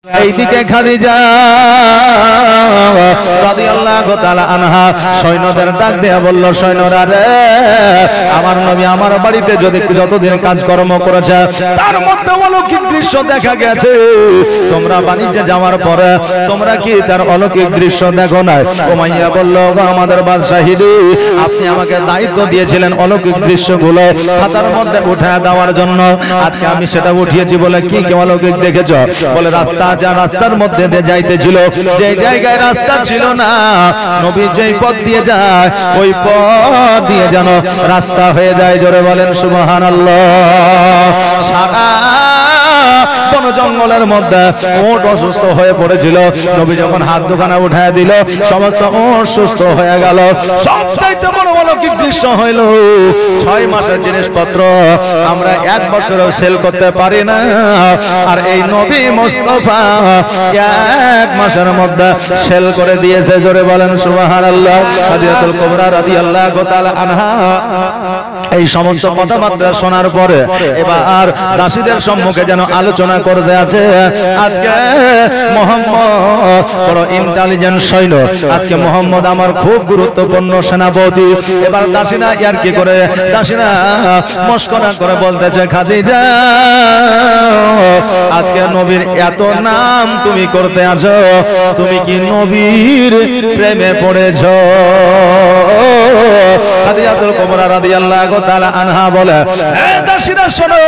এইদিকে খাদিজা রাদিয়াল্লাহু তাআলা আনহা সৈন্যদের ডাক দেয়া বলল, সৈন্যরা রে, আমার নবী আমার বাড়িতে যদি যতদিন কাজকর্ম করেছে তার মধ্যে অলৌকিক দৃশ্য দেখা গেছে। তোমরা বাণিজ্যে যাওয়ার পরে তোমরা কি তার অলৌকিক দৃশ্য দেখো না? উমাইয়া বলল, আমাদের বাদশাহী, আপনি আমাকে দায়িত্ব দিয়েছিলেন অলৌকিক দৃশ্যগুলো খাতার মধ্যে উঠায় দেওয়ার জন্য। আজকে আমি সেটা উঠিয়েছি। বলে কি কি অলৌকিক দেখেছো? বলে রাস্তার মধ্যে দিয়ে যাইতেছিল, যে জায়গায় রাস্তা ছিল না, নবী যেই পথ দিয়ে যায় ওই পথ দিয়ে যেন রাস্তা হয়ে যায়। জোরে বলেন সুবহানাল্লাহ। সারা বন জঙ্গলের মধ্যে ওট অসুস্থ হয়ে পড়েছিল। নবী যখন হাত দুখানা উঠায় দিল, সমস্ত ওট সুস্থ হয়ে গেল। সবচাইতে বড় অলৌকিক দৃশ্য হইল 6 মাসের জিনিসপত্র আমরা 1 বছরেও সেল করতে পারি না, আর এই নবী মুস্তাফা 1 মাসের মধ্যে সেল করে দিয়েছে। জোরে বলেন সুবহানাল্লাহ। হাদিয়াতুল কুবরা রাদিয়াল্লাহু তাআলা আনহা এই সমস্ত কথাবার্তা শোনার পরে এবার দাসীদের সম্মুখে যেন আলোচনা করতে আছে। আজকে মোহাম্মদ বড় ইন্টেলিজেন্ট সৈন্য, আজকে মোহাম্মদ আমার খুব গুরুত্বপূর্ণ সেনাপতি। এবার দাসীরা ইয়ার কি করে, দাসীরা মস্করা করে বলতেছে, খাদিজা আজকে নবীর এত নাম তুমি করতে আছো, তুমি কি নবীর প্রেমে পড়েছো? খাদিজাতুল কুবরা রাদিয়াল্লাহু তাআলা আনহা বলে, হে দাসীরা শোনো,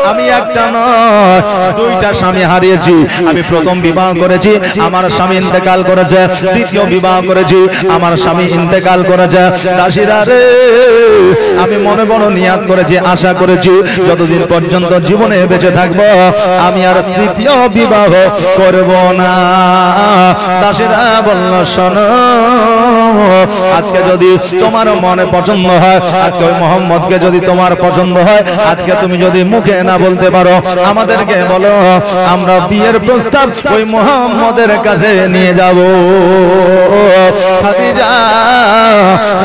আমি একটা নয় 2টা স্বামী হারিয়েছি। আমি প্রথম বিবাহ করেছি, আমার স্বামী ইন্তেকাল করেছে। দ্বিতীয় বিবাহ করেছি, আমার স্বামী ইন্তেকাল করেছে। দাসীরা রে, আমি মনে বড় নিয়াত করেছি, আশা করেছি যতদিন পর্যন্ত জীবনে বেঁচে থাকবো আমি আর তৃতীয় বিবাহ করব না। দাসীরা বলল, শোনো, আজকে যদি তোমার মনে পছন্দ হয়, আজকে ওই মোহাম্মদকে যদি তোমার পছন্দ হয়, আজকে তুমি যদি মুখে না বলতে পারো আমাদেরকে বলো, আমরা বিয়ের প্রস্তাব ওই মোহাম্মদের কাছে নিয়ে যাব। খাদিজা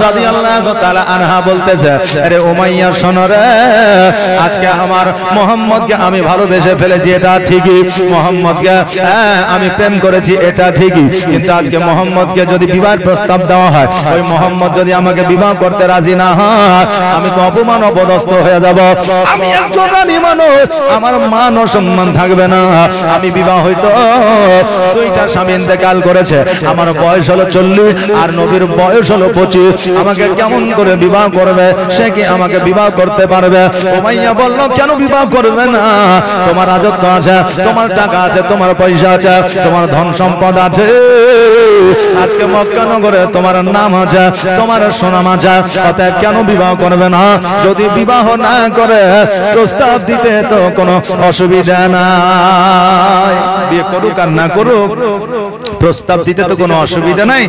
রাদিয়াল্লাহু তাআলা আনহা বলতেছে, আরে উমাইয়া শোনো রে, আজকে আমার মোহাম্মদকে আমি ভালোবেসে ফেলেছি, এটা ঠিকই। মোহাম্মদকে আমি প্রেম করেছি, এটা ঠিকই। কিন্তু আজকে মোহাম্মদকে যদি বিবাহের প্রস্তাব দেওয়া হয়, ওই মোহাম্মদ যদি আমাকে বিবাহ করতে রাজি না হয়, আমি তো অপমান অপদস্থ হয়ে যাব। আমি একজন রানী মানুষ, আমার মান ও সম্মান থাকবে না। আমি বিবাহ হইতো 2টা স্বামী ইন্তেকাল করেছে, আমার বয়স হলো 40 আর নবীর বয়স হলো 25। আমাকে কেমন করে বিবাহ করবে? সে কি আমাকে বিবাহ করতে পারবে? উমাইয়া বলল, কেন বিবাহ করবে না? তোমার রাজত্ব আছে, তোমার টাকা আছে, তোমার পয়সা আছে, তোমার ধন সম্পদ আছে, আজকে মক্কা নগরে তোমার নাম আছে, তোমার সুনাম আছে, অতএব কেন বিবাহ করবে না? যদি বিবাহ না করে প্রস্তাব দিতে তো কোনো অসুবিধা নাই, বিয়ে করুক আর না করুক প্রস্তাব দিতে তো কোনো অসুবিধা নাই।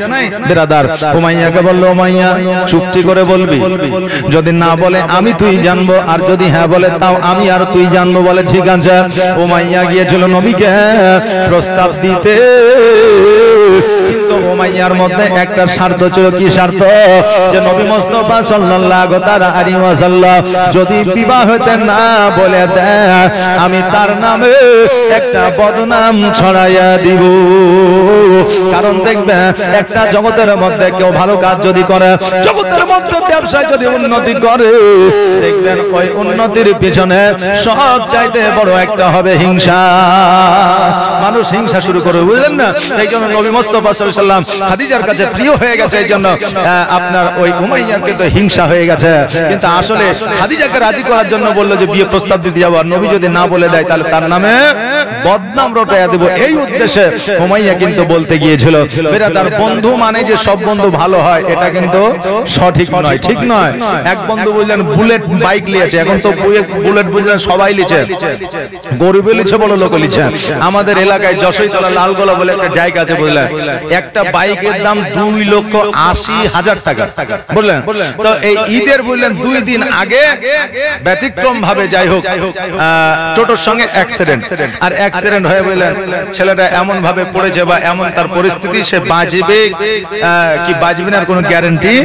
বেরাদার উমাইয়াকে বলল, উমাইয়া চুক্তি করে বলবি, যদি না বলে আমি তুই জানবো, আর যদি হ্যাঁ বলে তাও আমি আর তুই জানবো। বলে ঠিক আছে। উমাইয়া গিয়েছিল নবীকে প্রস্তাব দিতে, কিন্তু উমাইয়ার মধ্যে একটা স্বার্থ ছিল। কি স্বার্থ? যে নবী মুস্তাফা সাল্লাল্লাহু তাআলা আলাইহি ওয়াসাল্লাম যদি বিবাহ হতে না বলে দেয়, আমি তার নামে একটা বদনাম ছড়াইয়া দিব। কারণ দেখবে, একটা জগতের মধ্যে কেউ ভালো কাজ যদি করে, জগতের মধ্যে ব্যবসায় যদি উন্নতি করে, দেখবেন ওই উন্নতির পিছনে সব চাইতে বড় একটা হবে হিংসা। মানুষ হিংসা শুরু করবে, বুঝলেন না? এই জন্য নবী মুস্তাফা সাল্লাল্লাহু আলাইহি ওয়াসাল্লাম খাদিজার কাছে প্রিয় হয়ে গেছে। এই জন্য আপনার ওই উমাইয়ার কিন্তু হিংসা হয়ে গেছে। কিন্তু আসলে খাদিজাকে রাজি করার জন্য বললো যে বিয়ে প্রস্তাব দিতে যাবো, আর নবী যদি না বলে দেয় তাহলে তার নামে বদনাম রটাইয়া দেব, এই উদ্দেশ্যে উমাইয়া কিন্তু বলতে গিয়েছিল। বেরাদার, বন্ধু মানে যে সব বন্ধু ভালো হয় এটা কিন্তু সঠিক নয়, ঠিক নয়। এক বন্ধু বুঝলেন বুলেট বাইক নিয়েছে, এখন তো বুলেট বুঝলেন সবাই লিছে, গরিবে লিছে, বড় লোক লিছে। আমাদের এলাকায় যশোইতলা লালগোলা বলে একটা জায়গা আছে, বুঝলেন, এক একটা বাইকের দাম 2,80,000 টাকা বললেন। তো এই ঈদের বললেন 2 দিন আগে ব্যতিক্রম ভাবে যাই হোক টোটোর সঙ্গে অ্যাক্সিডেন্ট, আর অ্যাক্সিডেন্ট হয়ে বললেন ছেলেটা এমন ভাবে পড়েছে বা এমন তার পরিস্থিতি সে বাঁচবে কি বাঁচবে না কোনো গ্যারান্টি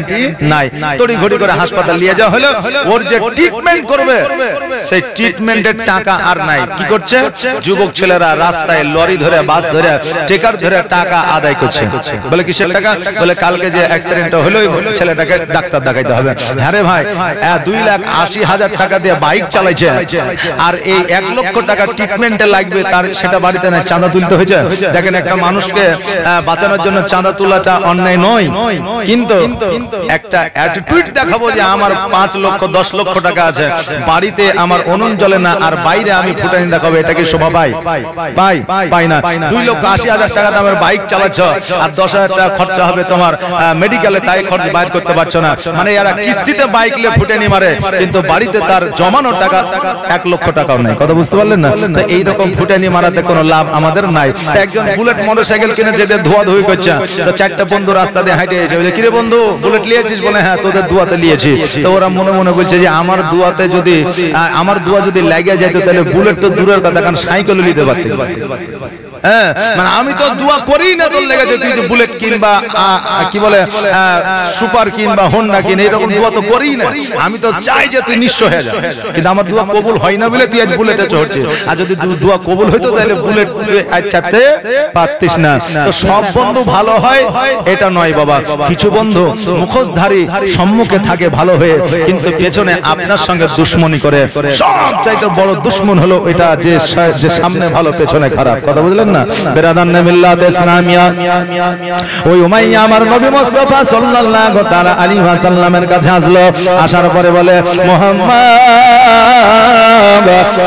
নাই। তড়ি ঘড়ি করে হাসপাতাল নিয়ে যাওয়া হলো, ওর যে ট্রিটমেন্ট করবে সেই ট্রিটমেন্টের টাকা আর নাই। কি করছে যুবক ছেলেরা রাস্তায় লরি ধরে বাস ধরে টেকার ধরে টাকা আদায় করছে। বলে কিসের টাকা? বলে কালকে যে অ্যাক্সিডেন্টটা হলো ছেলেটাকে ডাক্তার দেখাইতে হবে। হ্যাঁ রে ভাই 2,80,000 টাকা দিয়ে বাইক চালাইছে আর এই 1 লক্ষ টাকা ট্রিটমেন্টে লাগবে, তার সেটা বাড়িতে না চাঁদা তুলতে হয়েছে। দেখেন একটা মানুষকে বাঁচানোর জন্য চাঁদা তোলাটা অন্যায় নয়, কিন্তু একটা অ্যাটিটিউড দেখাবো যে আমার 5 লক্ষ 10 লক্ষ টাকা আছে, বাড়িতে আমার উনুন জ্বলে না আর বাইরে আমি ফুটানি দেখাবো, এটা কি শোভা পাই? পাই না। 2,80,000 টাকা দামের বাইক চালাচ্ছ আর 10,000 টাকা খরচা হবে তোমার মেডিকেলে, তাই খরচ বাইর করতে পারছো না। মানে এরা কিস্তিতে বাইক নিয়ে ফুটানি মারে, কিন্তু বাড়িতে তার জমানো টাকা 1 লক্ষ টাকাও নাই। কথা বুঝতে পারলেন না? তো এইরকম ফুটানি মারাতে কোনো লাভ আমাদের নাই। একজন বুলেট মোটরসাইকেল কিনে যেতে ধোয়াধুয়ি করছে, তো 4টা বন্ধু রাস্তা দিয়ে হাঁটে এসে বলে কিরে বন্ধু বুলেট নিয়েছিস? বলে হ্যাঁ তোদের দুয়াতে নিয়েছি। তো ওরা মনে মনে বলছে যে আমার দুয়াতে যদি আমার দুয়া যদি লেগে যেত তাহলে বুলেট তো দূরের কথা, কারণ সাইকেলও নিতে পারতে। হ্যাঁ মানে আমি তো দোয়া করি না তোর লেগেছে তুই যে বুলেট কিনবা কি বলে সুপার কিনবা হোন্ডা কিন, এরকম দোয়া তো করি না। আমি তো চাই যে তুই নিঃস্ব হয়ে যা, কিন্তু আমার দোয়া কবুল হয় না বলে তুই আজ বুলেটে চড়ছিস। আর যদি দোয়া কবুল হইতো তাহলে বুলেট আজ চাপতে পারতিস না। তো সব বন্ধু ভালো হয় এটা নয় বাবা। কিছু বন্ধু মুখোশধারী সম্মুখে থাকে ভালো হয়ে, কিন্তু পেছনে আপনার সঙ্গে দুশ্মনী করে। সবচাইতে বড় দুশ্মন হলো এটা যে সামনে ভালো পেছনে খারাপ। কথা বুঝলেন না? বেরাদান মিল্লাত ইসলামিয়া ওই উমাইয়া আমার নবী মুস্তাফা সাল্লাল্লাহু তাআলা আলাইহি ওয়াসাল্লামের কাছে আসলো। আসার পরে বলে মুহাম্মদ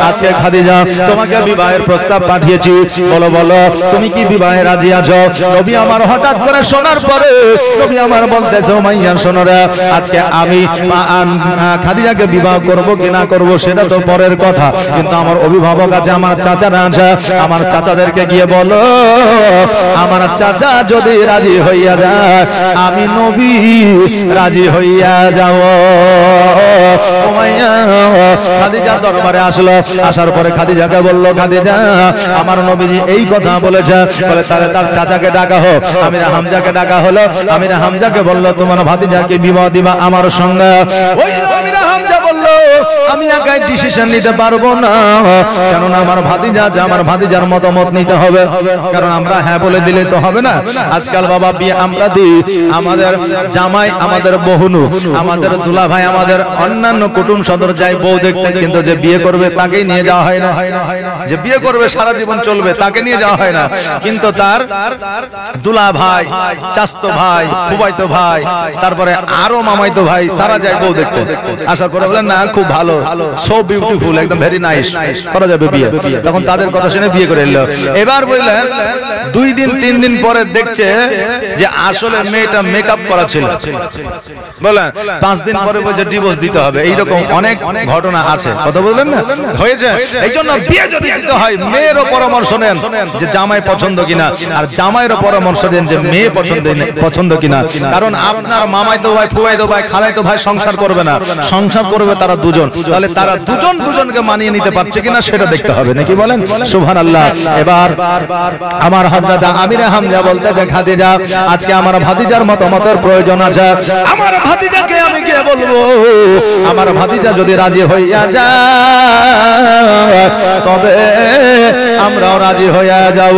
আজকে খাদিজা তোমাকে বিবাহের প্রস্তাব পাঠিয়েছি, বলো বলো তুমি কি বিবাহে রাজি আছো? নবী আমার হঠাৎ করে শোনার পরে নবী আমার বলতেছে উমাইয়া শোনো রে, আজকে আমি খাদিজাকে বিবাহ করব কি না করব সেটা তো পরের কথা, কিন্তু আমার অভিভাবক আছে, আমার চাচারা আছে, আমার চাচাদেরকে গিয়ে বলো আমার চাচা যদি রাজি হইয়া যায় আমি নবী রাজি হইয়া যাব। উমাইয়া খাদিজার দরবারে আসলো। আসার পরে খাদিজাকে বলল খাদিজা আমার নবীজি এই কথা বলেছে। বলে তাহলে তার চাচাকে ডাকা হোক। আমিরা হামজাকে ডাকা হলো। আমিরা হামজাকে বলল তোমার ভাতিজাকে বিবাহ দিবা আমার সঙ্গে। ওই আমিরা হামজা বলল আমি একাই ডিসিশন নিতে পারবো না, কারণ আমার ভাতিজা আছে, আমার ভাতিজার মতামত নিতে হবে, কারণ আমরা হ্যাঁ বলে দিলে তো হবে না। আজকাল বাবা বিয়ে আমরা দিই, আমাদের জামাই আমাদের বহুনু আমাদের দুলা ভাই আমাদের অন্যান্য কুটুম সদর যায় বউ দেখতে, কিন্তু যে বিয়ে করবে তাকেই নিয়ে যাওয়া হয় না। যে বিয়ে করবে সারা জীবন চলবে তাকে নিয়ে যাওয়া হয় না, কিন্তু তার দুলা ভাই চাচতো ভাই ফুফাইতো ভাই তারপরে আরো মামাইতো ভাই তারা যায় বউ দেখতে। আশা করে বলেন না খুব ভালো, সো বিউটিফুল, একদম ভেরি নাইস, করা যাবে বিয়ে। তখন তাদের কথা শুনে বিয়ে করে এলো। এবার বললেন 2 দিন 3 দিন পরে দেখছে যে আসলে মেয়েটা মেকআপ করা ছিল। বলেন 5 দিন পরে বলছে ডিভোর্স দিতে হবে। এইরকম অনেক ঘটনা আছে। কথা বললেন না হয়েছে। এই জন্য বিয়ে যদি দিতে হয় মেয়েরও পরামর্শ নেন যে জামাই পছন্দ কিনা, আর জামাইয়েরও পরামর্শ দেন যে মেয়ে পছন্দ কিনা, কারণ আপনার মামাইতো ভাই ফুফাইতো ভাই খালাইতো ভাই সংসার করবে না, সংসার করবে তারা দুজন, তাহলে তারা দুজন দুজনকে মানিয়ে নিতে পারছে কিনা সেটা দেখতে হবে নাকি বলেন সুবহানাল্লাহ। এবার আমার হযরত আমিরা হামজা বলতেছে খাদিজা আজকে আমার ভাতিজার মতামতের প্রয়োজন আছে। আমার ভাতিজাকে আমি কি বলবো? আমার ভাতিজা যদি রাজি হইয়া যায় তবে আমরাও রাজি হইয়া যাব।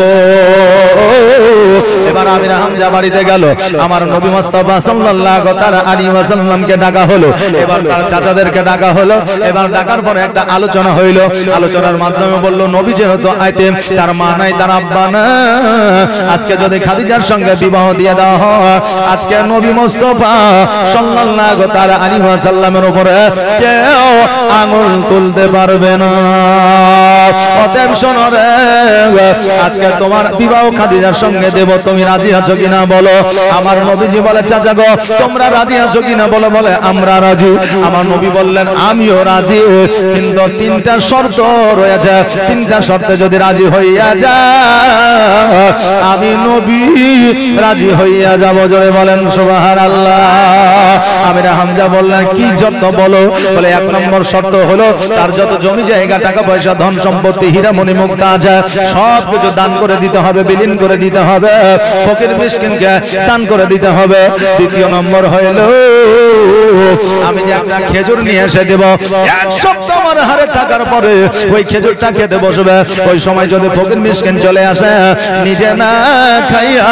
এবার আমিরা হামজা বাড়িতে গেল। আমার নবী মুস্তাফা সাল্লাল্লাহু তাআলা আলাইহি ওয়াসাল্লামকে ডাকা হলো। এবার তার চাচাদেরকে ডাকা হলো। এবার ডাকার পরে একটা আলোচনা হইল। আলোচনার মাধ্যমে বলল নবী যেহেতু আইতেন, তার মা নাই তার আব্বা না, আজকে যদি খাদিজার সঙ্গে বিবাহ দিয়ে দেওয়া হয় আজকে নবী মুস্তাফা সাল্লাল্লাহু তাআলা আলাইহি ওয়াসাল্লামের উপরে কেউ আঙুল তুলতে পারবে না। অতএব শোনো রে, আজকে তোমার বিবাহ খাদিজার সঙ্গে দেব, তুমি রাজি আছো কিনা বলো। আমার নবীজি বলে চাচা গো তোমরা রাজি আছো কিনা বলো। বলে আমরা রাজি। আমার নবী বললেন আমিও রাজি, কিন্তু 3টা শর্ত রয়েছে। 3টা শর্তে যদি রাজি হইয়া যায় আমি নবী রাজি হইয়া যাব। জোরে বলেন সুবহানাল্লাহ। আমির হামজা বললেন কি শর্ত বলো? বলে এক নম্বর শর্ত হলো তার যত জমি জায়গা টাকা পয়সা ধন সম্পত্তি হীরা মণি মুক্তা আছে সব কিছু দান করে দিতে হবে, বিলীন করে দিতে হবে, ফকির মিসকিনকে দান করে দিতে হবে। দ্বিতীয় নম্বর হলো আমি যে একটা খেজুর নিয়ে এসে দেব, এক সপ্তাহ আমার হারে থাকার পরে ওই খেজুরটা খেতে বসবে, ওই সময় যদি ফকির মিসকিন চলে আসে নিজে না খাইয়া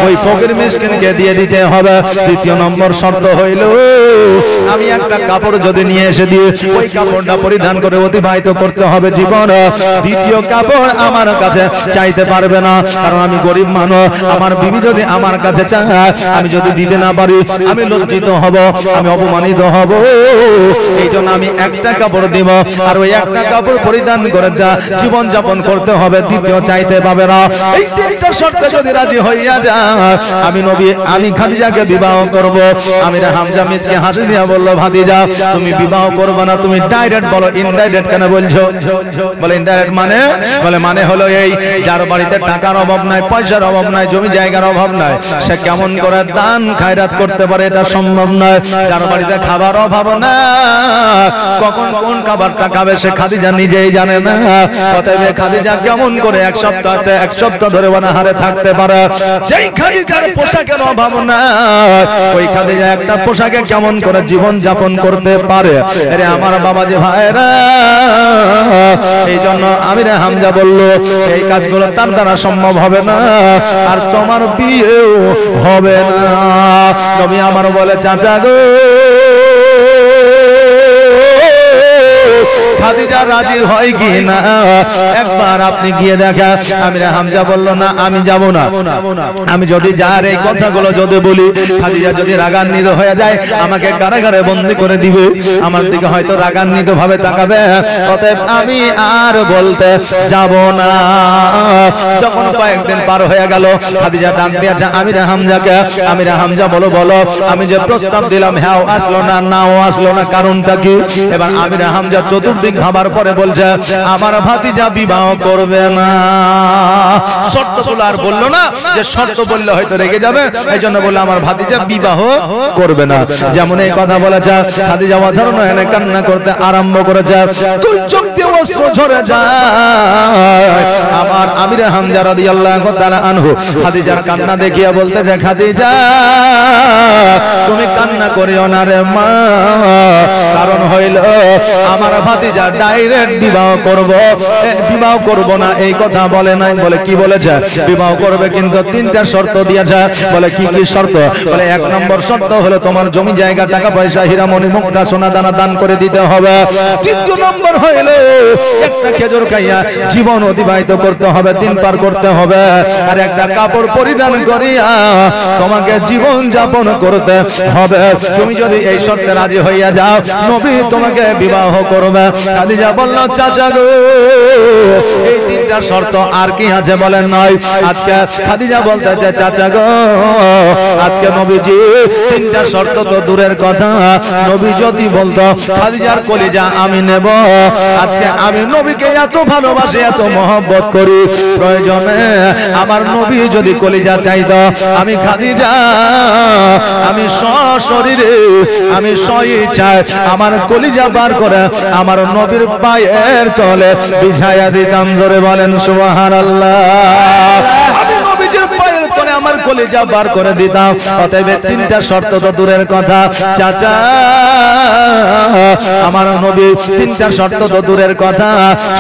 ওই ফকির মিসকিনকে দিয়ে দিতে হবে। তৃতীয় নম্বর শর্ত হইল আমি একটা কাপড় যদি নিয়ে এসে দিই ওই কাপড়টা পরিধান করে অতিবাহিত করতে হবে জীবন। দ্বিতীয় কাপড় আমার কাছে চাইতে পারবে না, কারণ আমি গরিব মানুষ। আমার বিবি যদি আমার কাছে চায়, আমি যদি দিতে না পারি আমি লজ্জিত হব, আমি অপমানিত হব। এই জন্য আমি একটা কাপড় দিব, আর ওই একটা কাপড় পরিধান করে জীবন যাপন করতে হবে, দ্বিতীয় চাইতে পাবে না। এই তিনটা শর্তে যদি রাজি হইয়া যায় আমি নবী আমি খাদিজাকে বিবাহ করব। আমির হামজা মিচকে হাসি দিয়া বলল, ভাতিজা তুমি বিবাহ করবে না, তুমি ডাইরেক্ট বলো। ইনডাইরেক্ট কেন বলছো? বলে ইনডাইরেক্ট মানে? বলে মানে হলো এই যার বাড়িতে টাকার অভাব নাই, পয়সার অভাব নাই, জমি জায়গার অভাব নাই, সে কেমন করে দান খায়রাত করতে পারে এটা সম্ভব নয়। যার বাড়িতে খাবার অভাব না, কখন কোন খাবারটা খাবে সে খাদিজা নিজেই জানে না। অতএব খাদিজা কেমন করে এক সপ্তাহ ধরে অনাহারে থাকতে পারে? যেই খাদিজার পোশাকের অভাব না, ওই খাদিজা একটা পোশাকে কেমন করে জীবন যাপন করতে পারে? আরে আমার বাবা যে ভাইরা, এই জন্য আমির হামজা বলল এই কাজগুলো তার দ্বারা সম্ভব হবে না, আর তোমার বিয়েও হবে না। তুমি আমার বলে, চাচা গো খাদিজা রাজি হয় কি না একবার আপনি গিয়ে দেখা। আমির হামজা বলল না আমি যাব না, আমি যদি যার এই কথাগুলো যদি বলি খাদিজা যদি রাগান্বিত হয়ে যায় আমাকে কারাগারে বন্দী করে দিবে, আমার দিকে হয়তো রাগান্বিত ভাবে তাকাবে, অতএব আমি আর বলতে যাব না। যখন কয়েকদিন পার হয়ে গেল খাদিজা ডাক দিয়েছে আমির হামজাকে। আমির হামজা বলো আমি যে প্রস্তাব দিলাম হ্যাঁ আসলো না, নাও আসলো না, কারণটা কি? এবার আমির হামজা চতুর্দিক ভাবার পরে বলছে আমার ভাতিজা বিবাহ করবে না। শর্তগুলো আর বললো না, যে শর্ত বললে হয়তো রেগে যাবে, এই জন্য বললো আমার ভাতিজা বিবাহ করবে না। যেমন এই কথা বলেছে খাদিজা অঝরণ এনে কান্না করতে আরম্ভ করেছে, তুই চোখ দিয়ে অশ্রু ঝরে যায়। আমার আমির হামজা রাদিয়াল্লাহু তাআলা আনহু খাদিজার কান্না দেখিয়া বলতেছে, খাদিজা তুমি কান্না করিও না রে মা, কারণ হইল আমার ভাতিজা ডাইরেক্ট বিবাহ করব না এই কথা বলে নাই। বলে কি বলেছে? বিবাহ করবে, কিন্তু তিনটা শর্ত দিয়েছে। বলে কি কি শর্ত? বলে এক নম্বর শর্ত হলো তোমার জমি জায়গা টাকা পয়সা হীরা মণি মুক্তা সোনা দানা দান করে দিতে হবে। তৃতীয় নম্বর হইলো একটা খেজুর খাইয়া জীবন অতিবাহিত করতে হবে, দিন পার করতে হবে, আর একটা কাপড় পরিধান করিয়া তোমাকে জীবন যাপন করতে হবে। তুমি যদি এই শর্তে রাজি হইয়া যাও নবী তোমাকে বিবাহ করবে। খাদিজা বলল, চাচা গো এই তিনটা শর্ত আর কি আছে বলেন? নয়। আজকে খাদিজা বলতেছে, চাচা গো আজকে নবীজি তিনটা শর্ত তো দূরের কথা, নবী যদি বলতো খাদিজার কলিজা আমি নেব, আজকে আমি নবীকে এত ভালোবাসি, এত মহব্বত করি, প্রয়োজনে আমার নবী যদি কলিজা চাইতো আমি খাদিজা আমি সশরীরে আমি স্বইচ্ছায় আমার কলিজা বার করে আমার নবীর পায়ের তলে বিছায়া দিতাম। জোরে বলেন সুবহানাল্লাহ। আমি নবীর পায়ের তলে আমার কলিজা বার করে দিতাম। অতএব তিনটা শর্ত তো দূরের কথা, চাচা আমার নবী তিনটা শর্ত তো দূরের কথা,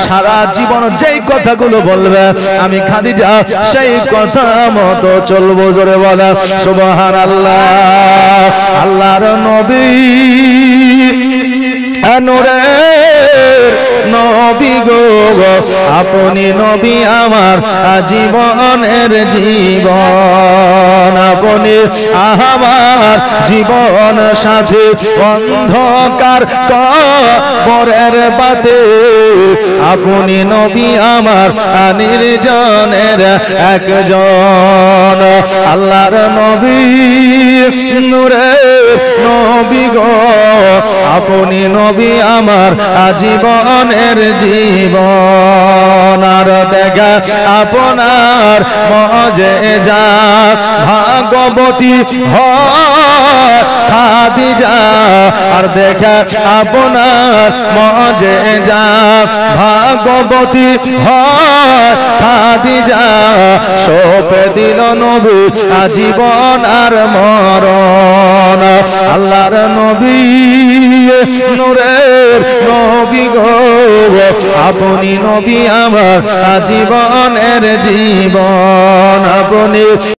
সারা জীবন যেই কথাগুলো বলবে আমি খাদিজা সেই কথা মতো চলবো। জোরে বলা সুবহানাল্লাহ। আল্লাহর নবী নূরের নবী গো আপনি নবী আমার জীবনের জীবন, আপনি আমার জীবন সাথী অন্ধকার কবরের বাতে আপনি নবী আমার নির্জনের একজন আল্লাহর নবী নূরের নবী গো আপনি নবী আমার জীবনের জীবন আর দেখা আপনার মজেজা ভাগবতী খাদিজা আর দেখা আপনার মজেজা ভাগবতী খাদিজা সপে দিল নবী জীবন আর মরণ আল্লাহর নবী নূরের নবী গো আপনি নবী আমার জীবনের জীবন আপনি